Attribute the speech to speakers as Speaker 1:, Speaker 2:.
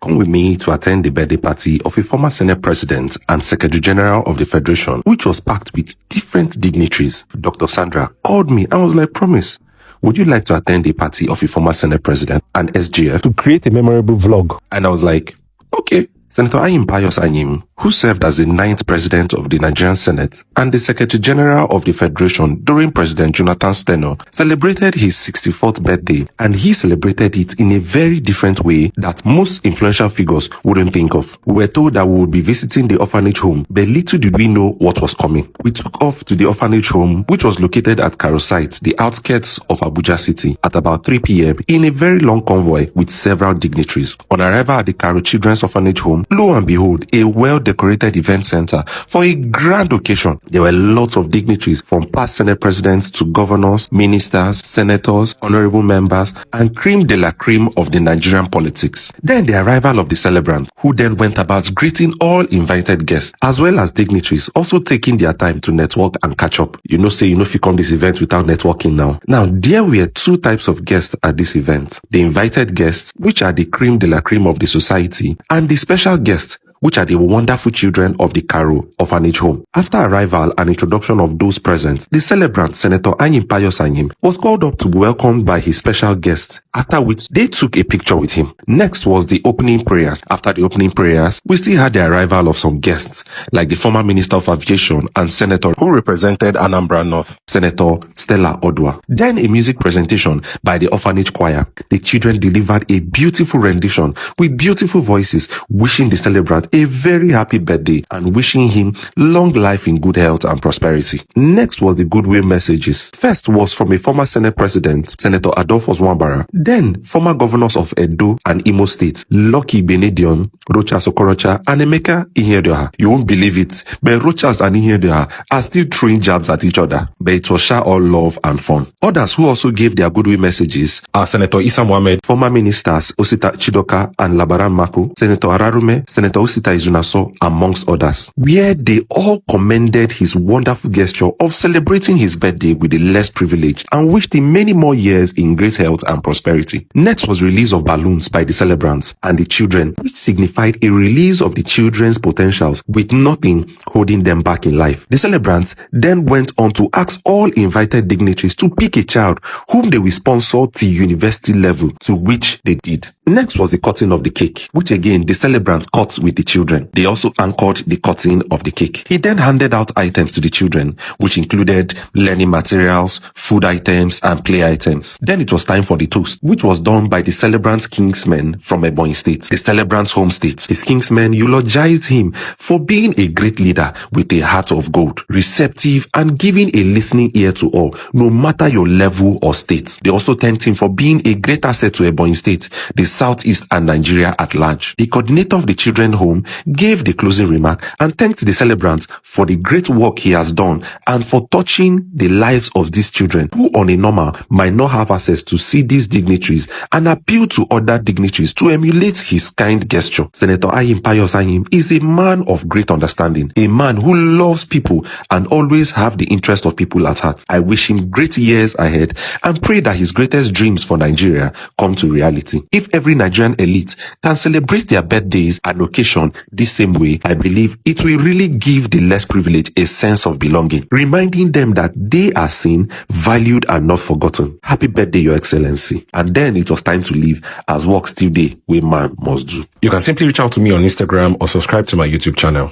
Speaker 1: come with me to attend the birthday party of a former Senate President and Secretary General of the Federation, which was packed with different dignitaries. Dr. Sandra called me and was like, "Promise, would you like to attend a party of a former Senate President and SGF to create a memorable vlog?" And I was like, okay. Senator Ayim Pius Anyim, who served as the 9th President of the Nigerian Senate and the Secretary General of the Federation during President Jonathan's tenure, celebrated his 64th birthday, and he celebrated it in a very different way that most influential figures wouldn't think of. We were told that we would be visiting the orphanage home, but little did we know what was coming. We took off to the orphanage home, which was located at Karo site, the outskirts of Abuja City, at about 3 p.m. in a very long convoy with several dignitaries. On arrival at the Karo Children's Orphanage Home, lo and behold, a well-decorated event center for a grand occasion. There were lots of dignitaries from past Senate presidents to governors, ministers, senators, honorable members, and creme de la creme of the Nigerian politics. Then the arrival of the celebrants, who then went about greeting all invited guests, as well as dignitaries also taking their time to network and catch up. You know, say, if you come this event without networking now. Now, there were two types of guests at this event. The invited guests, which are the creme de la creme of the society, and the special guests, which are the wonderful children of the Karo Orphanage Home. After arrival and introduction of those present, the celebrant, Senator Ayim Pius Anyim, was called up to be welcomed by his special guests, after which they took a picture with him. Next was the opening prayers. After the opening prayers, we still had the arrival of some guests, like the former Minister of Aviation and Senator who represented Anambra North, Senator Stella Odua. Then a music presentation by the orphanage choir. The children delivered a beautiful rendition with beautiful voices, wishing the celebrant a very happy birthday and wishing him long life in good health and prosperity. Next was the goodwill messages. First was from a former Senate President, Senator Adolphus Nwabara. Then former governors of Edo and Imo states, Lucky Benedion, Rochas Okorocha, and Emeka Ihedioha. You won't believe it, but Rochas and Ihedioha are still throwing jabs at each other, but it was all love and fun. Others who also gave their goodwill messages are Senator Issa Mohammed, former ministers Osita Chidoka and Labaran Mako, Senator Ararume, Senator Osita Izunaso, amongst others, where they all commended his wonderful gesture of celebrating his birthday with the less privileged and wished him many more years in great health and prosperity. Next was release of balloons by the celebrants and the children, which signified a release of the children's potentials with nothing holding them back in life. The celebrants then went on to ask all invited dignitaries to pick a child whom they will sponsor to university level, to which they did. Next was the cutting of the cake, which again the celebrants cut with the children. They also anchored the cutting of the cake. He then handed out items to the children, which included learning materials, food items, and play items. Then it was time for the toast, which was done by the celebrant's kingsmen from Ebonyi State, the celebrant's home state. His kingsmen eulogized him for being a great leader with a heart of gold, receptive and giving a listening ear to all, no matter your level or state. They also thanked him for being a great asset to Ebonyi State, the Southeast and Nigeria at large. The coordinator of the children's home gave the closing remark and thanked the celebrant for the great work he has done and for touching the lives of these children who on a normal might not have access to see these dignitaries, and appeal to other dignitaries to emulate his kind gesture. Senator Ayim Pius Anyim is a man of great understanding, a man who loves people and always have the interest of people at heart. I wish him great years ahead and pray that his greatest dreams for Nigeria come to reality. If every Nigerian elite can celebrate their birthdays and occasion this same way, I believe it will really give the less privileged a sense of belonging, reminding them that they are seen, valued, and not forgotten. Happy birthday, Your Excellency. And then it was time to leave, as work still day where man must do. You can simply reach out to me on Instagram or subscribe to my YouTube channel.